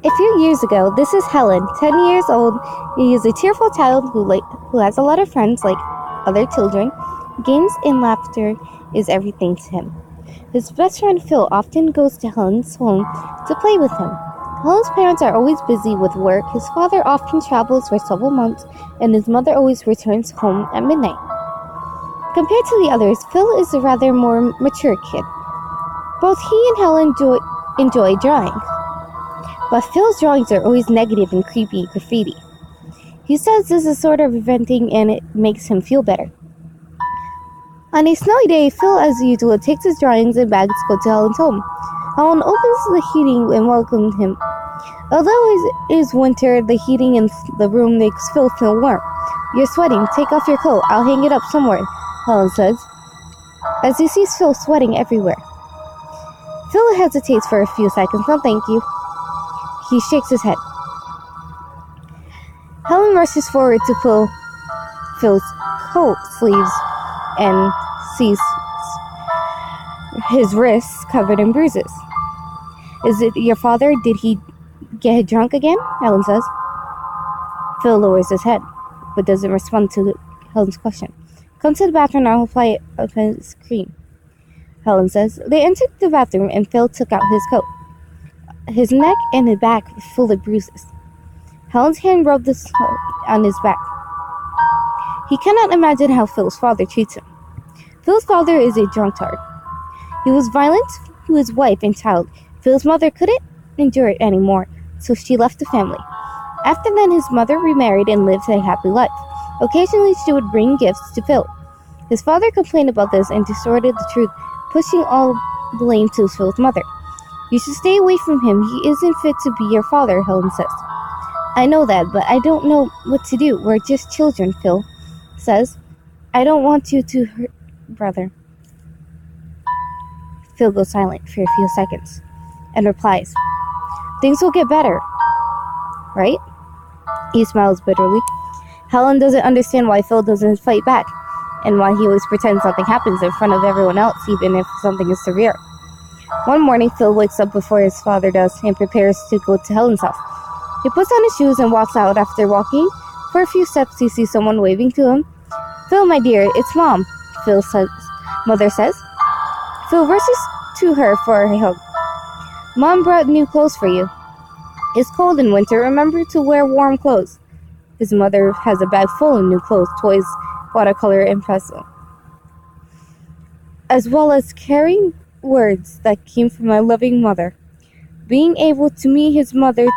A few years ago, this is Helen, 10 years old. He is a cheerful child who has a lot of friends like other children. Games and laughter is everything to him. His best friend Phil often goes to Helen's home to play with him. Helen's parents are always busy with work. His father often travels for several months, and his mother always returns home at midnight. Compared to the others, Phil is a rather more mature kid. Both he and Helen enjoy drawing. But Phil's drawings are always negative and creepy graffiti. He says this is sort of venting and it makes him feel better. On a snowy day, Phil, as usual, takes his drawings and bags to go to Helen's home. Helen opens the heating and welcomes him. Although it is winter, the heating in the room makes Phil feel warm. "You're sweating. Take off your coat. I'll hang it up somewhere," Helen says, as he sees Phil sweating everywhere. Phil hesitates for a few seconds. "No, thank you." He shakes his head. Helen rushes forward to Phil's coat sleeves and sees his wrists covered in bruises. "Is it your father? Did he get drunk again?" Helen says. Phil lowers his head, but doesn't respond to Helen's question. "Come to the bathroom and I'll apply his cream," Helen says. They entered the bathroom and Phil took out his coat. His neck and his back were full of bruises. Helen's hand rubbed the snow on his back. He cannot imagine how Phil's father treats him. Phil's father is a drunkard. He was violent to his wife and child. Phil's mother couldn't endure it anymore, so she left the family. After then, his mother remarried and lived a happy life. Occasionally, she would bring gifts to Phil. His father complained about this and distorted the truth, pushing all blame to Phil's mother. "You should stay away from him. He isn't fit to be your father," Helen says. "I know that, but I don't know what to do. We're just children," Phil says. "I don't want you to hurt brother." Phil goes silent for a few seconds and replies, "Things will get better, right?" He smiles bitterly. Helen doesn't understand why Phil doesn't fight back and why he always pretends nothing happens in front of everyone else, even if something is severe. One morning, Phil wakes up before his father does and prepares to go to Helen's house. He puts on his shoes and walks out. After walking for a few steps, he sees someone waving to him. "Phil, my dear, it's Mom," Mother says. Phil rushes to her for a hug. "Mom brought new clothes for you. It's cold in winter. Remember to wear warm clothes." His mother has a bag full of new clothes, toys, watercolor, and pencil, as well as carrying words that came from my loving mother. Being able to meet his mother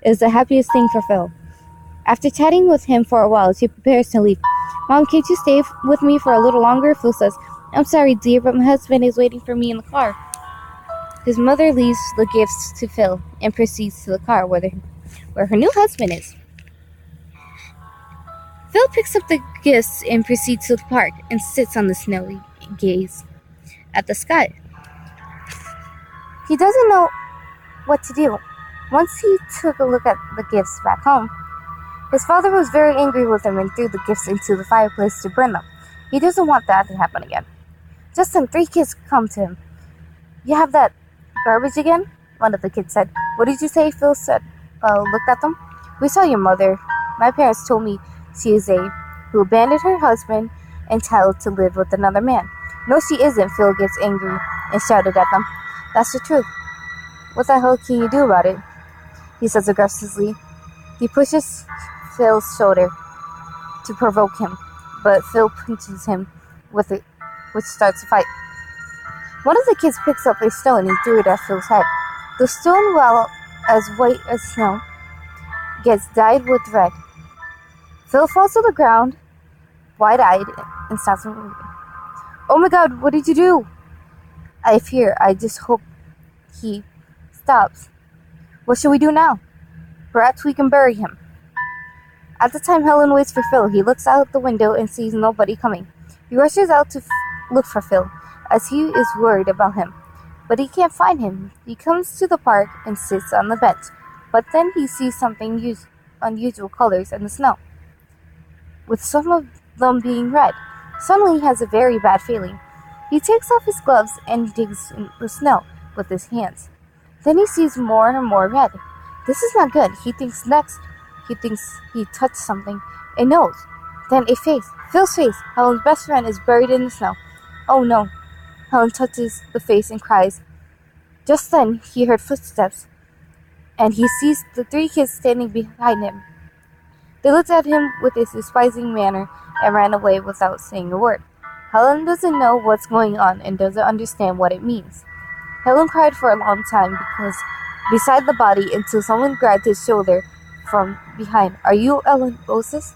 is the happiest thing for Phil. After chatting with him for a while, she prepares to leave. "Mom, can't you stay with me for a little longer?" Phil says. "I'm sorry, dear, but my husband is waiting for me in the car." His mother leaves the gifts to Phil and proceeds to the car where her new husband is. Phil picks up the gifts and proceeds to the park and sits on the snowy gaze at the sky. He doesn't know what to do. Once he took a look at the gifts back home, his father was very angry with him and threw the gifts into the fireplace to burn them. He doesn't want that to happen again. Just then, 3 kids come to him. "You have that garbage again?" one of the kids said. "What did you say?" Phil said. Looked at them. "We saw your mother. My parents told me she is who abandoned her husband and child to live with another man." "No, she isn't." Phil gets angry and shouted at them. "That's the truth. What the hell can you do about it?" he says aggressively. He pushes Phil's shoulder to provoke him, but Phil punches him with it, which starts a fight. One of the kids picks up a stone and threw it at Phil's head. The stone, while as white as snow, gets dyed with red. Phil falls to the ground, wide-eyed, and stops moving. "Oh my God, what did you do?" "I fear. I just hope he stops." "What should we do now?" "Perhaps we can bury him." At the time Helen waits for Phil, he looks out the window and sees nobody coming. He rushes out to look for Phil, as he is worried about him. But he can't find him. He comes to the park and sits on the bench. But then he sees something unusual colors in the snow, with some of them being red. Suddenly he has a very bad feeling. He takes off his gloves and digs in the snow with his hands. Then he sees more and more red. This is not good. He thinks next. He thinks he touched something. A nose. Then a face. Phil's face. Helen's best friend is buried in the snow. Oh no. Helen touches the face and cries. Just then, he heard footsteps, and he sees the three kids standing behind him. They looked at him with a despising manner and ran away without saying a word. Helen doesn't know what's going on and doesn't understand what it means. Helen cried for a long time because beside the body until someone grabbed his shoulder from behind. Are you Ellen Moses?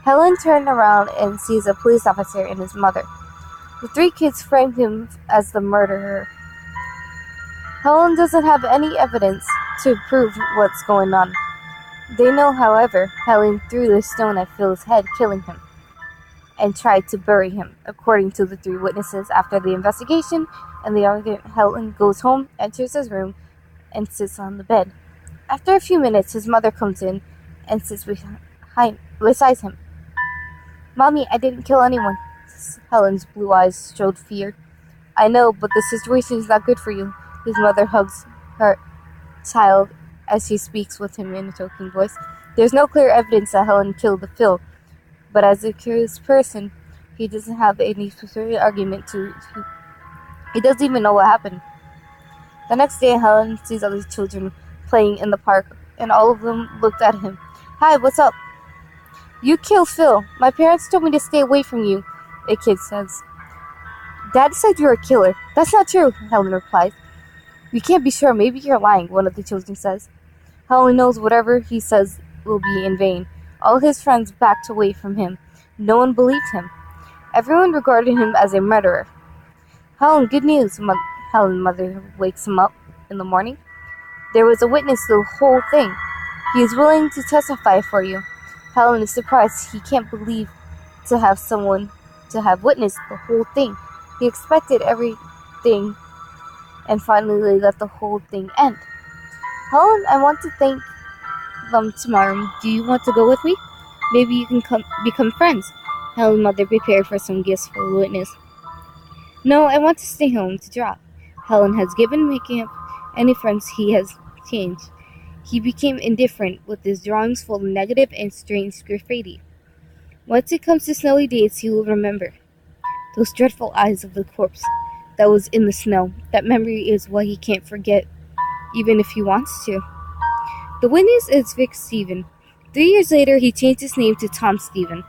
Helen turned around and sees a police officer and his mother. The three kids framed him as the murderer. Helen doesn't have any evidence to prove what's going on. They know, however, Helen threw the stone at Phil's head, killing him, and tried to bury him. According to the three witnesses, after the investigation and the argument, Helen goes home, enters his room, and sits on the bed. After a few minutes, his mother comes in and sits beside him. Mommy, I didn't kill anyone. Helen's blue eyes showed fear. I know, but the situation is not good for you. His mother hugs her child as she speaks with him in a choking voice. There's no clear evidence that Helen killed Phil, but as a curious person, he doesn't have any specific argument he doesn't even know what happened. The next day, Helen sees other children playing in the park, and all of them looked at him. Hi, what's up? You killed Phil. My parents told me to stay away from you, a kid says. Dad said you're a killer. That's not true, Helen replies. We can't be sure. Maybe you're lying, one of the children says. Helen knows whatever he says will be in vain. All his friends backed away from him. No one believed him. Everyone regarded him as a murderer. Helen, good news. Helen's mother wakes him up in the morning. There was a witness to the whole thing. He is willing to testify for you. Helen is surprised. He can't believe to have someone to have witnessed the whole thing. He expected everything and finally let the whole thing end. Helen, I want to thank them tomorrow. Do you want to go with me? Maybe you can become friends. Helen's mother prepared for some gifts for the witness. No, I want to stay home to draw. Helen has given making up any friends he has changed. He became indifferent with his drawings full of negative and strange graffiti. Once it comes to snowy days, he will remember those dreadful eyes of the corpse that was in the snow. That memory is what he can't forget, even if he wants to. The witness is Vic Stephen. 3 years later, he changed his name to Tom Stephen.